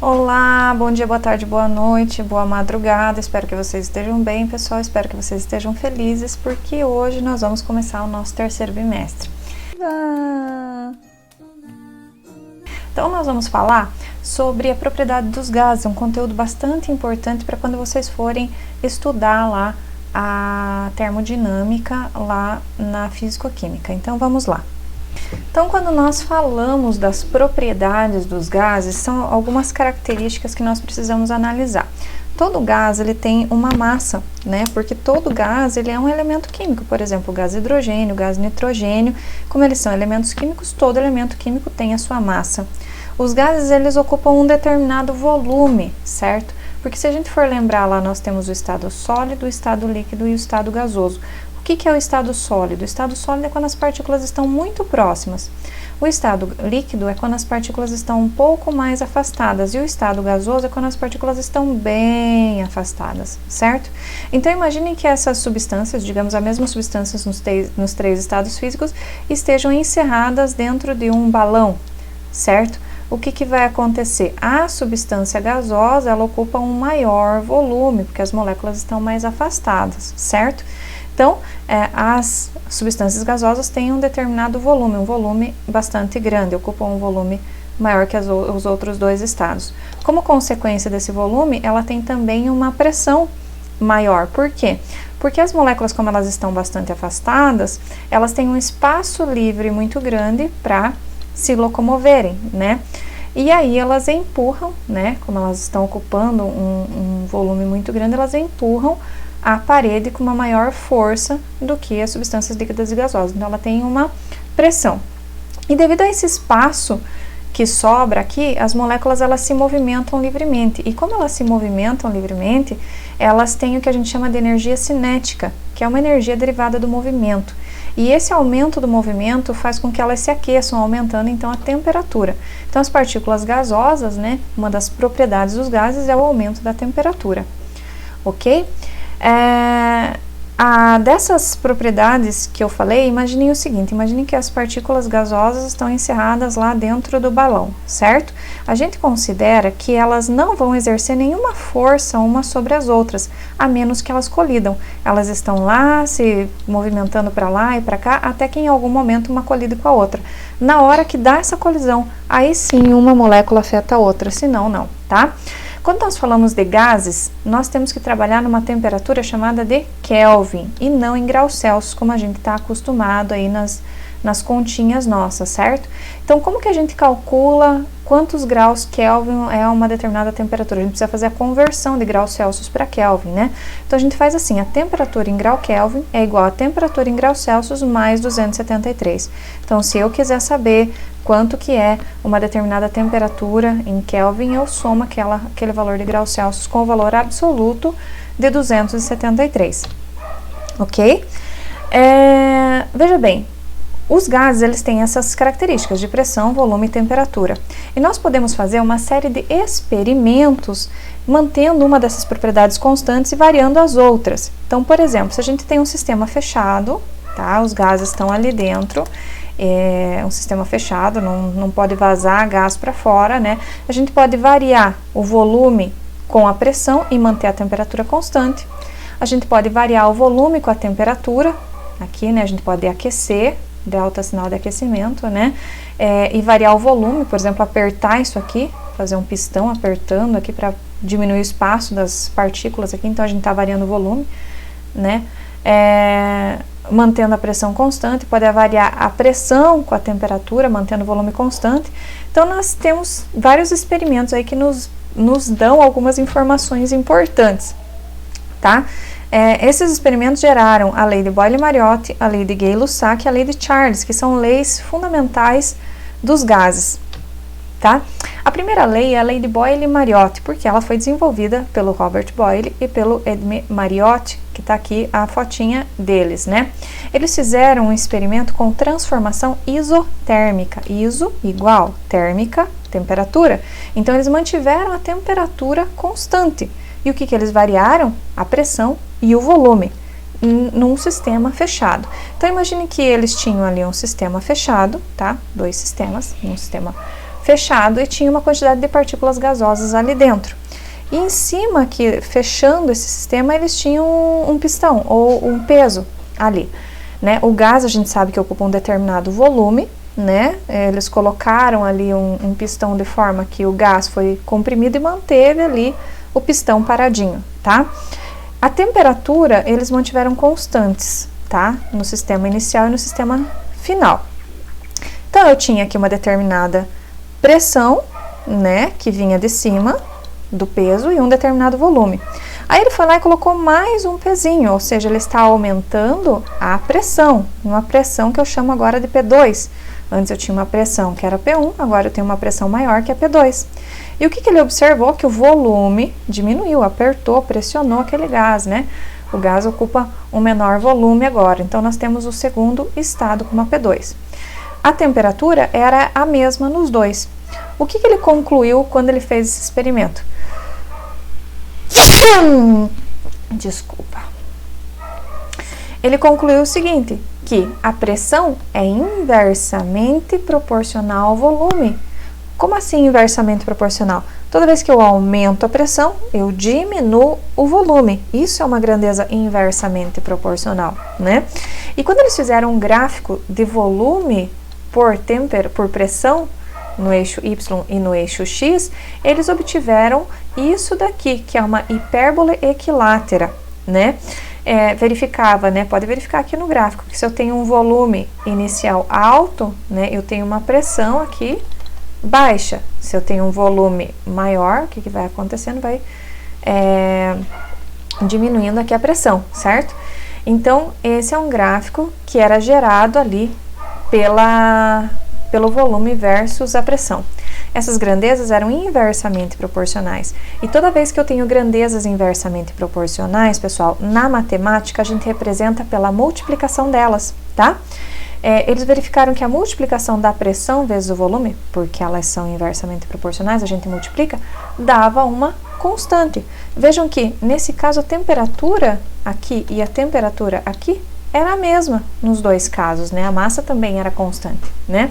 Olá, bom dia, boa tarde, boa noite, boa madrugada. Espero que vocês estejam bem, pessoal. Espero que vocês estejam felizes, porque hoje nós vamos começar o nosso terceiro bimestre. Então, nós vamos falar sobre a propriedade dos gases, um conteúdo bastante importante para quando vocês forem estudar lá a termodinâmica lá na físico-química. Então, vamos lá. Então, quando nós falamos das propriedades dos gases, são algumas características que nós precisamos analisar. Todo gás ele tem uma massa, né? Porque todo gás ele é um elemento químico. Por exemplo, o gás hidrogênio, o gás nitrogênio, como eles são elementos químicos, todo elemento químico tem a sua massa. Os gases eles ocupam um determinado volume, certo? Porque se a gente for lembrar lá, nós temos o estado sólido, o estado líquido e o estado gasoso. O que é o estado sólido? O estado sólido é quando as partículas estão muito próximas. O estado líquido é quando as partículas estão um pouco mais afastadas. E o estado gasoso é quando as partículas estão bem afastadas, certo? Então, imaginem que essas substâncias, digamos, as mesmas substâncias nos três estados físicos, estejam encerradas dentro de um balão, certo? O que vai acontecer? A substância gasosa, ela ocupa um maior volume, porque as moléculas estão mais afastadas, certo? Então, as substâncias gasosas têm um determinado volume, um volume bastante grande, ocupam um volume maior que os outros dois estados. Como consequência desse volume, ela tem também uma pressão maior. Por quê? Porque as moléculas, como elas estão bastante afastadas, elas têm um espaço livre muito grande para se locomoverem, né? E aí elas empurram, né? Como elas estão ocupando um volume muito grande, elas empurram a parede com uma maior força do que as substâncias líquidas e gasosas. Então, ela tem uma pressão. E devido a esse espaço que sobra aqui, as moléculas elas se movimentam livremente. E como elas se movimentam livremente, elas têm o que a gente chama de energia cinética, que é uma energia derivada do movimento. E esse aumento do movimento faz com que elas se aqueçam, aumentando então a temperatura. Então, as partículas gasosas, né, uma das propriedades dos gases é o aumento da temperatura, ok? Dessas propriedades que eu falei, imaginem o seguinte, imaginem que as partículas gasosas estão encerradas lá dentro do balão, certo? A gente considera que elas não vão exercer nenhuma força umas sobre as outras, a menos que elas colidam. Elas estão lá, se movimentando para lá e para cá, até que em algum momento uma colide com a outra. Na hora que dá essa colisão, aí sim uma molécula afeta a outra, senão não, tá? Quando nós falamos de gases, nós temos que trabalhar numa temperatura chamada de Kelvin e não em graus Celsius, como a gente está acostumado aí nas continhas nossas, certo? Então, como que a gente calcula quantos graus Kelvin é uma determinada temperatura? A gente precisa fazer a conversão de graus Celsius para Kelvin, né? Então, a gente faz assim, a temperatura em grau Kelvin é igual a temperatura em graus Celsius mais 273. Então, se eu quiser saber quanto que é uma determinada temperatura em Kelvin, eu somo aquele valor de graus Celsius com o valor absoluto de 273, ok? Veja bem, os gases eles têm essas características de pressão, volume e temperatura. E nós podemos fazer uma série de experimentos mantendo uma dessas propriedades constantes e variando as outras. Então, por exemplo, se a gente tem um sistema fechado, tá? Os gases estão ali dentro, é um sistema fechado, não pode vazar gás para fora, né? A gente pode variar o volume com a pressão e manter a temperatura constante. A gente pode variar o volume com a temperatura, aqui, né? A gente pode aquecer, delta sinal de aquecimento, né? E variar o volume, por exemplo, apertar isso aqui, fazer um pistão apertando aqui para diminuir o espaço das partículas aqui, então a gente está variando o volume, né? Mantendo a pressão constante, pode variar a pressão com a temperatura, mantendo o volume constante. Então, nós temos vários experimentos aí que nos dão algumas informações importantes, tá? Esses experimentos geraram a lei de Boyle-Mariotti, a lei de Gay-Lussac e a lei de Charles, que são leis fundamentais dos gases, tá? A primeira lei é a lei de Boyle-Mariotti, porque ela foi desenvolvida pelo Robert Boyle e pelo Edmé Mariotti, que está aqui a fotinha deles, né? Eles fizeram um experimento com transformação isotérmica, iso igual térmica, temperatura. Então, eles mantiveram a temperatura constante. E o que eles variaram? A pressão e o volume num sistema fechado. Então, imagine que eles tinham ali um sistema fechado, tá? Dois sistemas, um sistema fechado e tinha uma quantidade de partículas gasosas ali dentro. E em cima aqui, fechando esse sistema, eles tinham um pistão ou um peso ali, né? O gás a gente sabe que ocupa um determinado volume, né? Eles colocaram ali um pistão de forma que o gás foi comprimido e manteve ali o pistão paradinho, tá? A temperatura eles mantiveram constantes, tá? No sistema inicial e no sistema final. Então eu tinha aqui uma determinada pressão, né? Que vinha de cima do peso e um determinado volume. Aí ele foi lá e colocou mais um pezinho, ou seja, ele está aumentando a pressão, uma pressão que eu chamo agora de P2. Antes eu tinha uma pressão que era P1, agora eu tenho uma pressão maior que é P2. E o que ele observou? Que o volume diminuiu, apertou, pressionou aquele gás, né? O gás ocupa um menor volume agora, então nós temos o segundo estado com uma P2. A temperatura era a mesma nos dois. O que ele concluiu quando ele fez esse experimento? Desculpa. Ele concluiu o seguinte, que a pressão é inversamente proporcional ao volume. Como assim inversamente proporcional? Toda vez que eu aumento a pressão, eu diminuo o volume. Isso é uma grandeza inversamente proporcional, né? E quando eles fizeram um gráfico de volume por pressão, no eixo Y e no eixo X, eles obtiveram isso daqui, que é uma hipérbole equilátera, né? Verificava, né? Pode verificar aqui no gráfico, que se eu tenho um volume inicial alto, né? Eu tenho uma pressão aqui baixa. Se eu tenho um volume maior, o que vai acontecendo? Vai diminuindo aqui a pressão, certo? Então, esse é um gráfico que era gerado ali pelo volume versus a pressão. Essas grandezas eram inversamente proporcionais. E toda vez que eu tenho grandezas inversamente proporcionais, pessoal, na matemática a gente representa pela multiplicação delas, tá? Eles verificaram que a multiplicação da pressão vezes o volume, porque elas são inversamente proporcionais, a gente multiplica, dava uma constante. Vejam que, nesse caso, a temperatura aqui e a temperatura aqui era a mesma nos dois casos, né? A massa também era constante, né?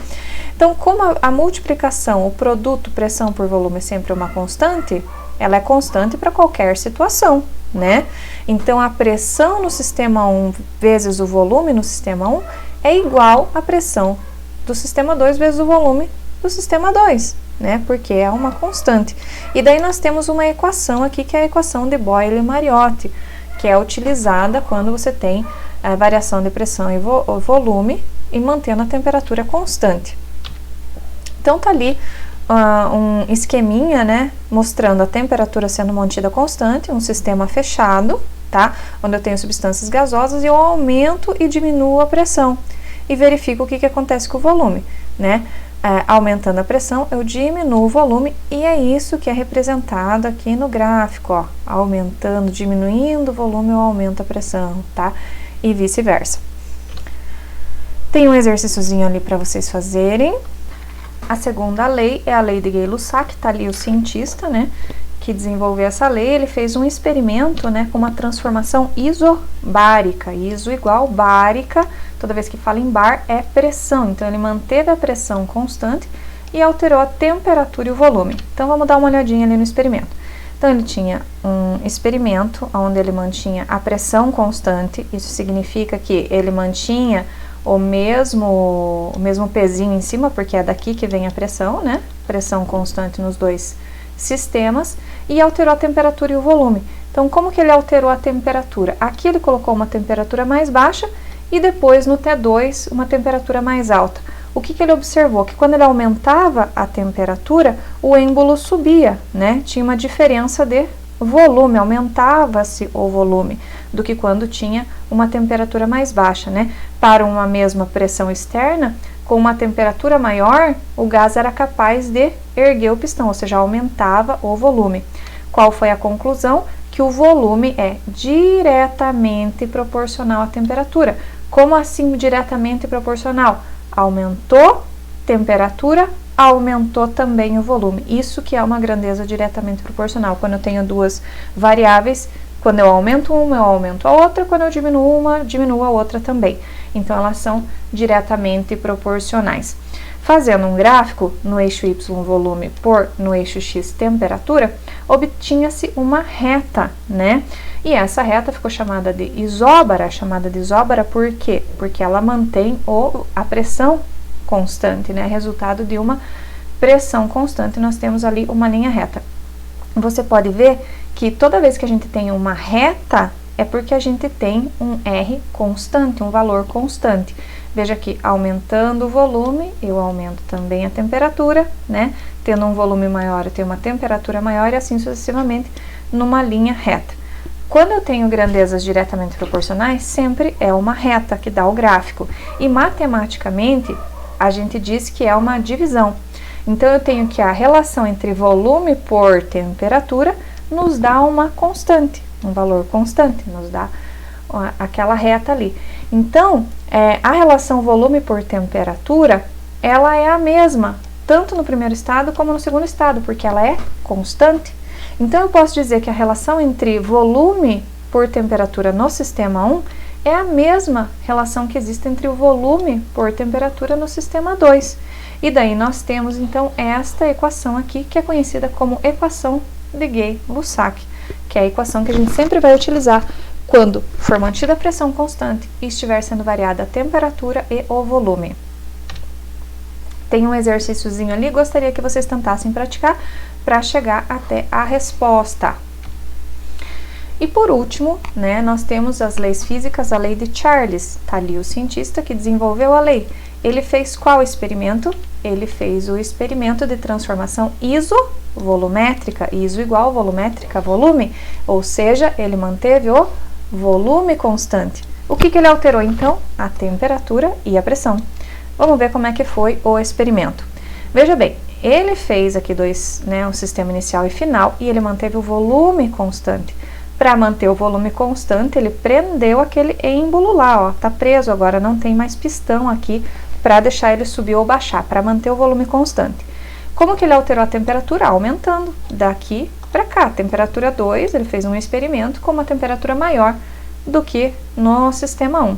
Então, como a multiplicação, o produto pressão por volume é sempre uma constante, ela é constante para qualquer situação, né? Então, a pressão no sistema 1 vezes o volume no sistema 1 é igual à pressão do sistema 2 vezes o volume do sistema 2, né? Porque é uma constante. E daí nós temos uma equação aqui, que é a equação de Boyle-Mariotti, que é utilizada quando você tem a variação de pressão e volume e mantendo a temperatura constante. Então, tá ali um esqueminha, né, mostrando a temperatura sendo mantida constante, um sistema fechado, tá, onde eu tenho substâncias gasosas e eu aumento e diminuo a pressão e verifico o que acontece com o volume, né. Aumentando a pressão, eu diminuo o volume e é isso que é representado aqui no gráfico, ó, aumentando, diminuindo o volume, eu aumento a pressão, tá, e vice-versa. Tem um exercíciozinho ali para vocês fazerem. A segunda lei é a lei de Gay-Lussac, tá ali o cientista, né, que desenvolveu essa lei. Ele fez um experimento, né, com uma transformação isobárica, iso igual bárica, toda vez que fala em bar é pressão, então ele manteve a pressão constante e alterou a temperatura e o volume. Então vamos dar uma olhadinha ali no experimento. Então ele tinha um experimento onde ele mantinha a pressão constante, isso significa que ele mantinha o mesmo pezinho em cima, porque é daqui que vem a pressão, né? Pressão constante nos dois sistemas, e alterou a temperatura e o volume. Então, como que ele alterou a temperatura? Aqui ele colocou uma temperatura mais baixa e depois no T2 uma temperatura mais alta. O que ele observou? Que quando ele aumentava a temperatura, o êmbolo subia, né? Tinha uma diferença de volume, aumentava-se o volume do que quando tinha uma temperatura mais baixa, né? Para uma mesma pressão externa, com uma temperatura maior, o gás era capaz de erguer o pistão, ou seja, aumentava o volume. Qual foi a conclusão? Que o volume é diretamente proporcional à temperatura. Como assim diretamente proporcional? Aumentou temperatura, aumentou também o volume. Isso que é uma grandeza diretamente proporcional. Quando eu tenho duas variáveis, quando eu aumento uma, eu aumento a outra, quando eu diminuo uma, diminuo a outra também. Então, elas são diretamente proporcionais. Fazendo um gráfico no eixo Y volume por no eixo X temperatura, obtinha-se uma reta, né? E essa reta ficou chamada de isóbara. Chamada de isóbara por quê? Porque ela mantém a pressão constante, né? Resultado de uma pressão constante, nós temos ali uma linha reta. Você pode ver que toda vez que a gente tem uma reta, é porque a gente tem um R constante, um valor constante. Veja aqui, aumentando o volume, eu aumento também a temperatura, né? Tendo um volume maior, eu tenho uma temperatura maior e assim sucessivamente numa linha reta. Quando eu tenho grandezas diretamente proporcionais, sempre é uma reta que dá o gráfico. E matematicamente, a gente diz que é uma divisão. Então, eu tenho que a relação entre volume por temperatura nos dá uma constante, um valor constante, nos dá aquela reta ali. Então, a relação volume por temperatura, ela é a mesma, tanto no primeiro estado como no segundo estado, porque ela é constante. Então, eu posso dizer que a relação entre volume por temperatura no sistema 1 é a mesma relação que existe entre o volume por temperatura no sistema 2. E daí nós temos, então, esta equação aqui, que é conhecida como equação de Gay-Lussac, que é a equação que a gente sempre vai utilizar quando for mantida a pressão constante e estiver sendo variada a temperatura e o volume. Tem um exercíciozinho ali, gostaria que vocês tentassem praticar para chegar até a resposta. E por último, né, nós temos as leis físicas, a lei de Charles. Tá ali o cientista que desenvolveu a lei. Ele fez qual experimento? Ele fez o experimento de transformação isovolumétrica, iso igual volumétrica, volume, ou seja, ele manteve o volume constante. O que ele alterou então? A temperatura e a pressão. Vamos ver como é que foi o experimento. Veja bem, ele fez aqui um sistema inicial e final e ele manteve o volume constante. Para manter o volume constante, ele prendeu aquele êmbolo lá, ó, tá preso agora, não tem mais pistão aqui para deixar ele subir ou baixar, para manter o volume constante. Como que ele alterou a temperatura? Aumentando daqui para cá. Temperatura 2, ele fez um experimento com uma temperatura maior do que no sistema 1.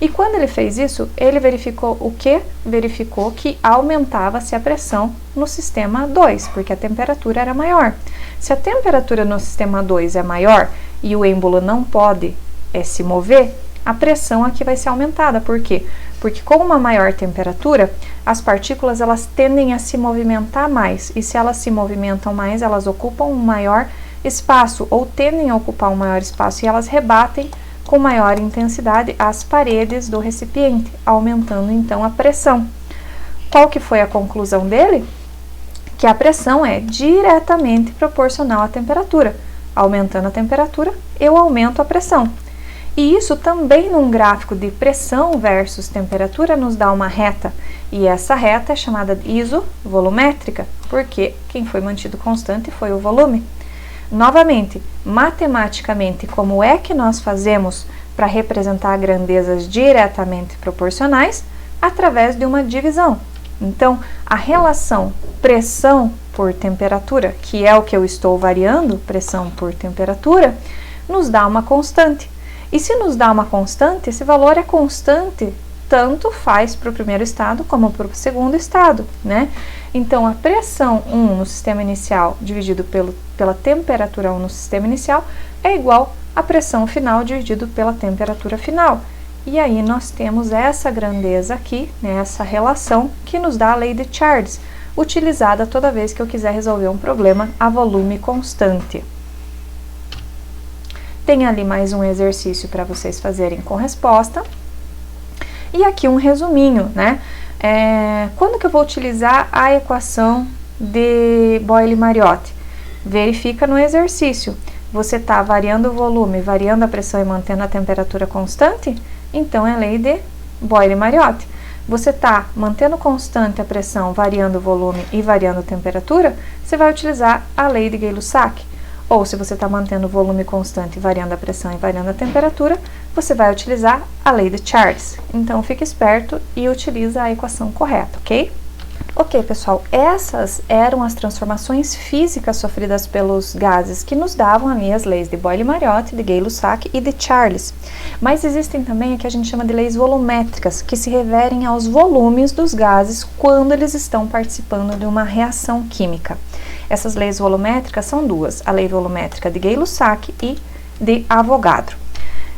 E quando ele fez isso, ele verificou o quê? Verificou que aumentava-se a pressão no sistema 2, porque a temperatura era maior. Se a temperatura no sistema 2 é maior e o êmbolo não pode se mover, a pressão aqui vai ser aumentada. Por quê? Porque com uma maior temperatura, as partículas elas tendem a se movimentar mais. E se elas se movimentam mais, elas ocupam um maior espaço ou tendem a ocupar um maior espaço e elas rebatem com maior intensidade as paredes do recipiente, aumentando então a pressão. Qual que foi a conclusão dele? Que a pressão é diretamente proporcional à temperatura. Aumentando a temperatura, eu aumento a pressão. E isso também num gráfico de pressão versus temperatura nos dá uma reta. E essa reta é chamada de isovolumétrica, porque quem foi mantido constante foi o volume. Novamente, matematicamente, como é que nós fazemos para representar grandezas diretamente proporcionais? Através de uma divisão. Então, a relação pressão por temperatura, que é o que eu estou variando, pressão por temperatura, nos dá uma constante. E se nos dá uma constante, esse valor é constante, tanto faz para o primeiro estado como para o segundo estado, né? Então, a pressão 1 no sistema inicial dividido pela temperatura 1 no sistema inicial é igual à pressão final dividido pela temperatura final. E aí nós temos essa grandeza aqui, né, essa relação que nos dá a lei de Charles, utilizada toda vez que eu quiser resolver um problema a volume constante. Tem ali mais um exercício para vocês fazerem com resposta. E aqui um resuminho, né? Quando que eu vou utilizar a equação de Boyle-Mariotte? Verifica no exercício. Você está variando o volume, variando a pressão e mantendo a temperatura constante? Então, é a lei de Boyle-Mariotte. Você está mantendo constante a pressão, variando o volume e variando a temperatura? Você vai utilizar a lei de Gay-Lussac. Ou, se você está mantendo o volume constante, variando a pressão e variando a temperatura, você vai utilizar a lei de Charles. Então, fique esperto e utiliza a equação correta, ok? Ok, pessoal, essas eram as transformações físicas sofridas pelos gases que nos davam ali as leis de Boyle-Mariotte, de Gay-Lussac e de Charles. Mas existem também o que a gente chama de leis volumétricas, que se referem aos volumes dos gases quando eles estão participando de uma reação química. Essas leis volumétricas são duas, a lei volumétrica de Gay-Lussac e de Avogadro.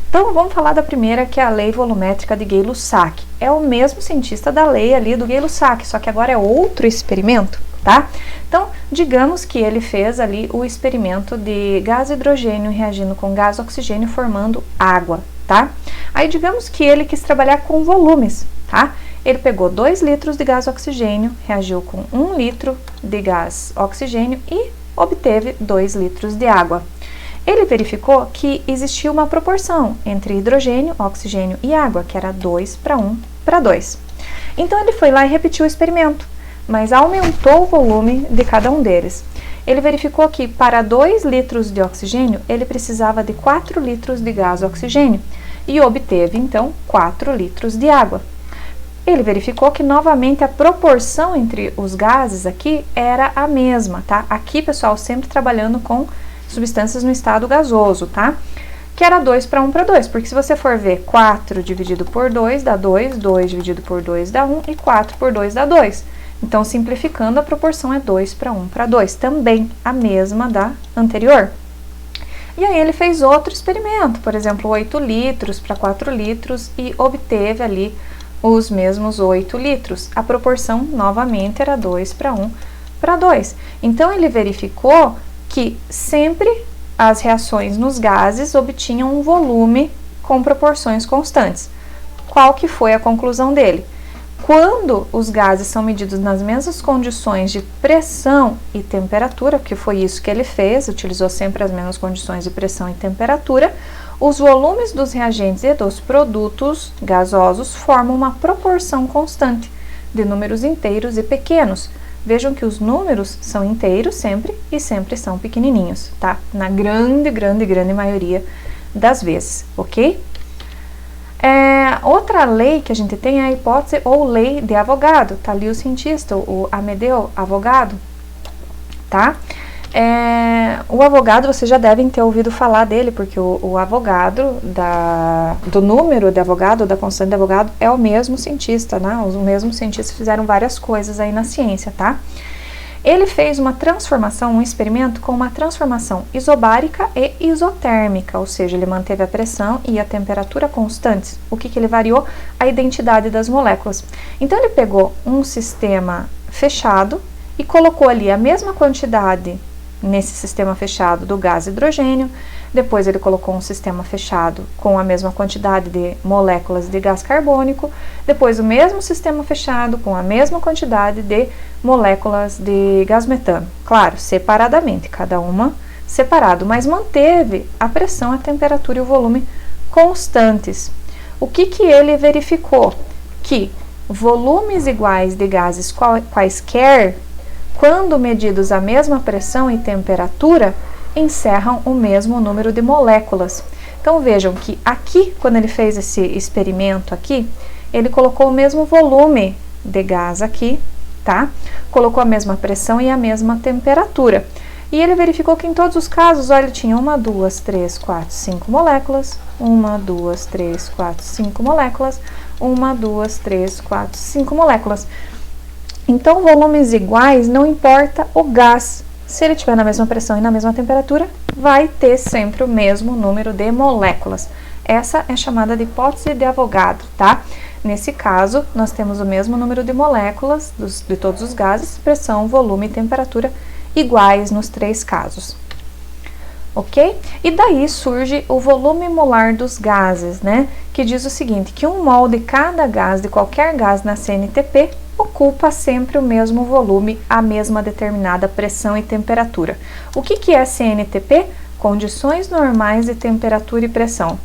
Então, vamos falar da primeira, que é a lei volumétrica de Gay-Lussac. É o mesmo cientista da lei ali do Gay-Lussac, só que agora é outro experimento, tá? Então, digamos que ele fez ali o experimento de gás hidrogênio reagindo com gás oxigênio formando água, tá? Aí, digamos que ele quis trabalhar com volumes, tá? Ele pegou 2 litros de gás oxigênio, reagiu com 1 litro de gás oxigênio e obteve 2 litros de água. Ele verificou que existia uma proporção entre hidrogênio, oxigênio e água, que era 2 para 1 para 2. Então, ele foi lá e repetiu o experimento, mas aumentou o volume de cada um deles. Ele verificou que para 2 litros de oxigênio, ele precisava de 4 litros de gás oxigênio e obteve, então, 4 litros de água. Ele verificou que, novamente, a proporção entre os gases aqui era a mesma, tá? Aqui, pessoal, sempre trabalhando com substâncias no estado gasoso, tá? Que era 2 para 1 para 2, porque se você for ver 4 dividido por 2 dá 2, 2 dividido por 2 dá 1 e 4 por 2 dá 2. Então, simplificando, a proporção é 2 para 1 para 2, também a mesma da anterior. E aí ele fez outro experimento, por exemplo, 8 litros para 4 litros e obteve ali os mesmos 8 litros. A proporção, novamente, era 2 para 1 para 2. Então, ele verificou que sempre as reações nos gases obtinham um volume com proporções constantes. Qual que foi a conclusão dele? Quando os gases são medidos nas mesmas condições de pressão e temperatura, que foi isso que ele fez, utilizou sempre as mesmas condições de pressão e temperatura, os volumes dos reagentes e dos produtos gasosos formam uma proporção constante de números inteiros e pequenos. Vejam que os números são inteiros sempre e sempre são pequenininhos, tá? Na grande maioria das vezes, ok? Outra lei que a gente tem é a hipótese ou lei de Avogadro, tá ali o cientista, o Amedeo Avogadro, tá? O Avogadro, vocês já devem ter ouvido falar dele, porque o Avogadro, do número de Avogadro, da constante de Avogadro, é o mesmo cientista, né? Os mesmos cientistas fizeram várias coisas aí na ciência, tá? Ele fez uma transformação, um experimento com uma transformação isobárica e isotérmica, ou seja, ele manteve a pressão e a temperatura constantes. O que ele variou? A identidade das moléculas. Então, ele pegou um sistema fechado e colocou ali a mesma quantidade nesse sistema fechado do gás hidrogênio, depois ele colocou um sistema fechado com a mesma quantidade de moléculas de gás carbônico, depois o mesmo sistema fechado com a mesma quantidade de moléculas de gás metano. Claro, separadamente, cada uma separado, mas manteve a pressão, a temperatura e o volume constantes. O que ele verificou? Que volumes iguais de gases quaisquer, quando medidos a mesma pressão e temperatura, encerram o mesmo número de moléculas. Então, vejam que aqui, quando ele fez esse experimento aqui, ele colocou o mesmo volume de gás aqui, tá? Colocou a mesma pressão e a mesma temperatura. E ele verificou que em todos os casos, olha, ele tinha 1, 2, 3, 4, 5 moléculas, 1, 2, 3, 4, 5 moléculas, 1, 2, 3, 4, 5 moléculas. Então, volumes iguais, não importa o gás. Se ele estiver na mesma pressão e na mesma temperatura, vai ter sempre o mesmo número de moléculas. Essa é chamada de hipótese de Avogadro, tá? Nesse caso, nós temos o mesmo número de moléculas de todos os gases, pressão, volume e temperatura iguais nos 3 casos. Ok? E daí surge o volume molar dos gases, né? Que diz o seguinte, que 1 mol de cada gás, de qualquer gás na CNTP, ocupa sempre o mesmo volume, a mesma determinada pressão e temperatura. O que é CNTP? Condições normais de temperatura e pressão.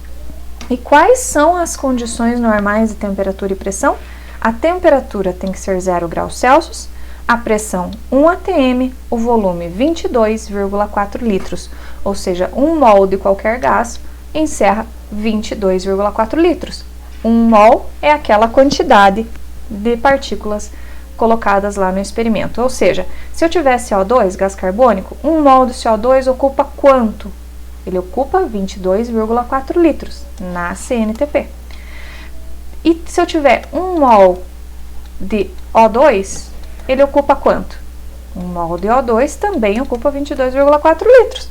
E quais são as condições normais de temperatura e pressão? A temperatura tem que ser 0 graus Celsius, a pressão 1 atm, o volume 22,4 litros, ou seja, 1 mol de qualquer gás encerra 22,4 litros. 1 mol é aquela quantidade de partículas colocadas lá no experimento. Ou seja, se eu tiver CO2, gás carbônico, 1 mol do CO2 ocupa quanto? Ele ocupa 22,4 litros na CNTP. E se eu tiver 1 mol de O2, ele ocupa quanto? 1 mol de O2 também ocupa 22,4 litros.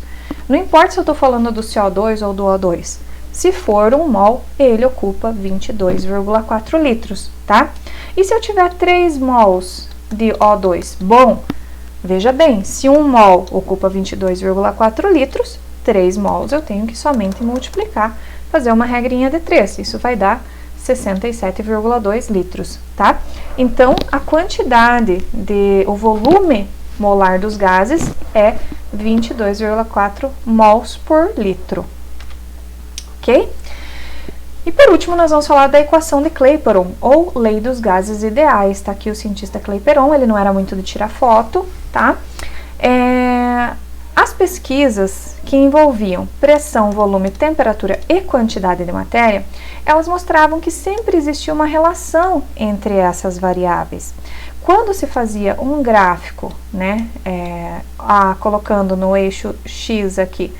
Não importa se eu estou falando do CO2 ou do O2. Se for 1 mol, ele ocupa 22,4 litros, tá? E se eu tiver 3 mols de O2? Bom, veja bem, se 1 mol ocupa 22,4 litros, 3 mols eu tenho que somente multiplicar, fazer uma regrinha de 3. Isso vai dar 67,2 litros, tá? Então, a quantidade o volume molar dos gases é 22,4 mols por litro, ok? E por último, nós vamos falar da equação de Clapeyron, ou lei dos gases ideais. Tá aqui o cientista Clapeyron, ele não era muito de tirar foto, tá? As pesquisas que envolviam pressão, volume, temperatura e quantidade de matéria, elas mostravam que sempre existia uma relação entre essas variáveis. Quando se fazia um gráfico, né, colocando no eixo X aqui,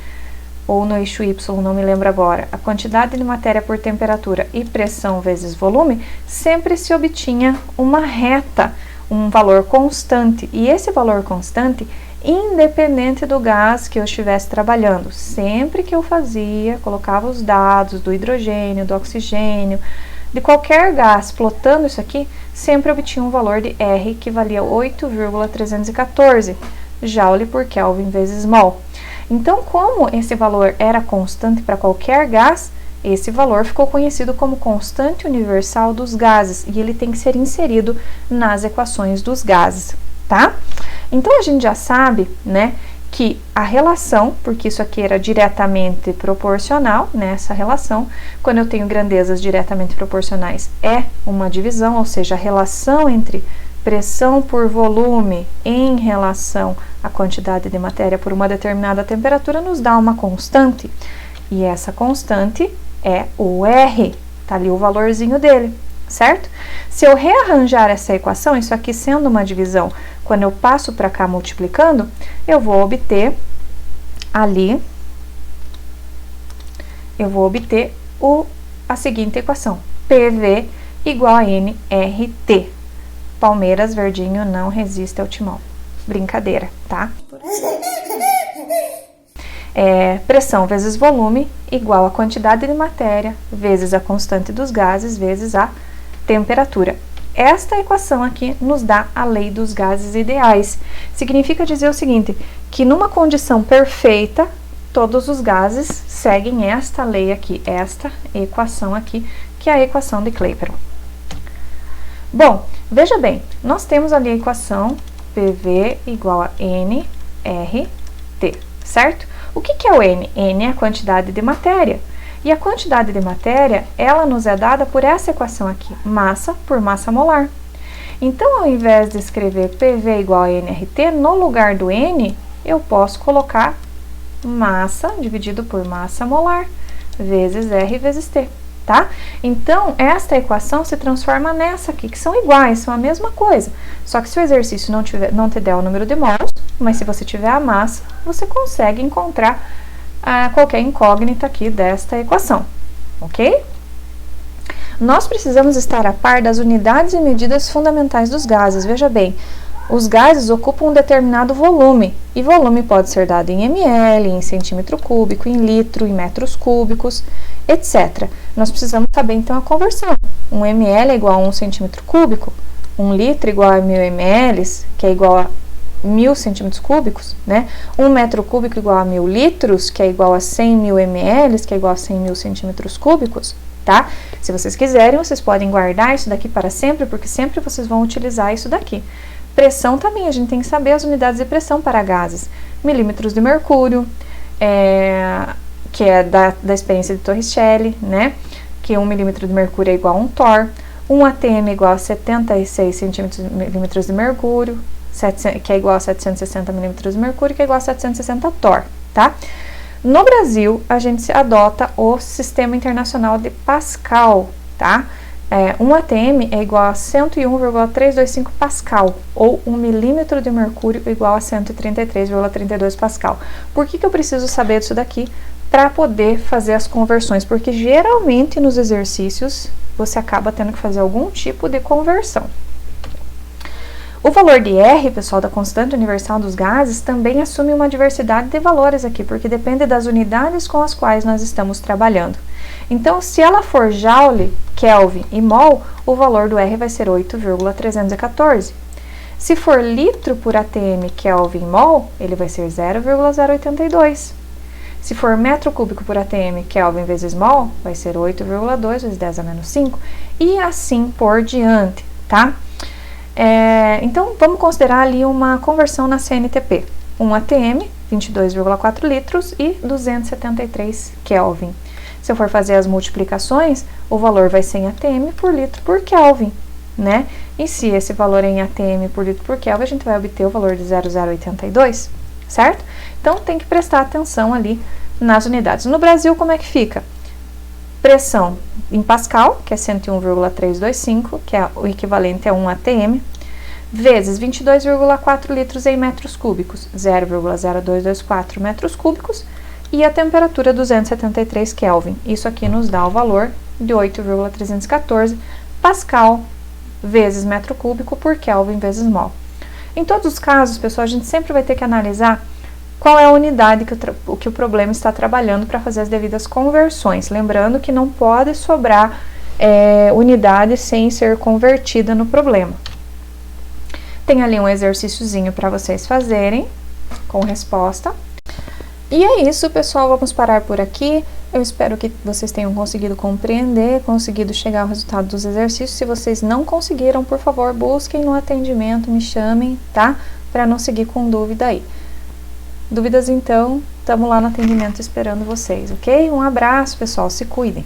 ou no eixo Y, não me lembro agora, a quantidade de matéria por temperatura e pressão vezes volume, sempre se obtinha uma reta, um valor constante. E esse valor constante, independente do gás que eu estivesse trabalhando, sempre que eu colocava os dados do hidrogênio, do oxigênio, de qualquer gás plotando isso aqui, sempre obtinha um valor de R que valia 8,314 Joule por Kelvin vezes mol. Então, como esse valor era constante para qualquer gás, esse valor ficou conhecido como constante universal dos gases e ele tem que ser inserido nas equações dos gases, tá? Então, a gente já sabe, né, que a relação, porque isso aqui era diretamente proporcional, né, essa relação, quando eu tenho grandezas diretamente proporcionais, é uma divisão, ou seja, a relação entre pressão por volume em relação à quantidade de matéria por uma determinada temperatura nos dá uma constante. E essa constante é o R, tá ali o valorzinho dele, certo? Se eu rearranjar essa equação, isso aqui sendo uma divisão, quando eu passo para cá multiplicando, eu vou obter ali, a seguinte equação, PV igual a nRT. Palmeiras verdinho não resiste ao timão. Brincadeira, tá? Pressão vezes volume igual a quantidade de matéria vezes a constante dos gases vezes a temperatura. Esta equação aqui nos dá a lei dos gases ideais. Significa dizer o seguinte, que numa condição perfeita, todos os gases seguem esta lei aqui, esta equação aqui, que é a equação de Clapeyron. Bom, veja bem, nós temos ali a equação PV igual a nRT, certo? O que é o N? N é a quantidade de matéria. E a quantidade de matéria, ela nos é dada por essa equação aqui, massa por massa molar. Então, ao invés de escrever PV igual a nRT, no lugar do N, eu posso colocar massa dividido por massa molar, vezes R vezes T, tá? Então, esta equação se transforma nessa aqui, que são iguais, são a mesma coisa. Só que se o exercício não te der o número de mols, mas se você tiver a massa, você consegue encontrar qualquer incógnita aqui desta equação, ok? Nós precisamos estar a par das unidades e medidas fundamentais dos gases. Veja bem, os gases ocupam um determinado volume, e volume pode ser dado em ml, em centímetro cúbico, em litro, em metros cúbicos, etc. Nós precisamos saber, então, a conversão. 1 ml é igual a 1 centímetro cúbico, 1 litro é igual a 1000 ml, que é igual a 1000 centímetros cúbicos, né? 1 metro cúbico igual a 1000 litros, que é igual a 100.000 ml, que é igual a 100.000 centímetros cúbicos, tá? Se vocês quiserem, vocês podem guardar isso daqui para sempre, porque sempre vocês vão utilizar isso daqui. Pressão também, a gente tem que saber as unidades de pressão para gases. Milímetros de mercúrio, que é da experiência de Torricelli, né? Que 1 milímetro de mercúrio é igual a 1 torr. 1 atm é igual a 76 milímetros de mercúrio, que é igual a 760 milímetros de mercúrio, que é igual a 760 torr, tá? No Brasil, a gente adota o Sistema Internacional de Pascal, tá? 1 atm é igual a 101,325 pascal, ou 1 milímetro de mercúrio igual a 133,32 pascal. Por que eu preciso saber disso daqui? Para poder fazer as conversões, porque geralmente nos exercícios você acaba tendo que fazer algum tipo de conversão. O valor de R, pessoal, da constante universal dos gases, também assume uma diversidade de valores aqui, porque depende das unidades com as quais nós estamos trabalhando. Então, se ela for Joule, Kelvin e mol, o valor do R vai ser 8,314. Se for litro por atm, Kelvin e mol, ele vai ser 0,082. Se for metro cúbico por atm, Kelvin vezes mol, vai ser 8,2 vezes 10 a menos 5, e assim por diante, tá? Então, vamos considerar ali uma conversão na CNTP. 1 atm, 22,4 litros e 273 Kelvin. Se eu for fazer as multiplicações, o valor vai ser em atm por litro por Kelvin, né? E se esse valor é em atm por litro por Kelvin, a gente vai obter o valor de 0,082, certo? Então, tem que prestar atenção ali nas unidades. No Brasil, como é que fica? Pressão em pascal, que é 101,325, que é o equivalente a 1 atm, vezes 22,4 litros em metros cúbicos, 0,0224 metros cúbicos, e a temperatura 273 Kelvin. Isso aqui nos dá o valor de 8,314 pascal vezes metro cúbico por Kelvin vezes mol. Em todos os casos, pessoal, a gente sempre vai ter que analisar qual é a unidade que o problema está trabalhando para fazer as devidas conversões. Lembrando que não pode sobrar unidade sem ser convertida no problema. Tem ali um exercíciozinho para vocês fazerem com resposta. E é isso, pessoal, vamos parar por aqui. Eu espero que vocês tenham conseguido compreender, conseguido chegar ao resultado dos exercícios. Se vocês não conseguiram, por favor, busquem no atendimento, me chamem, tá? Para não seguir com dúvida aí. Dúvidas, então, estamos lá no atendimento esperando vocês, ok? Um abraço, pessoal, se cuidem!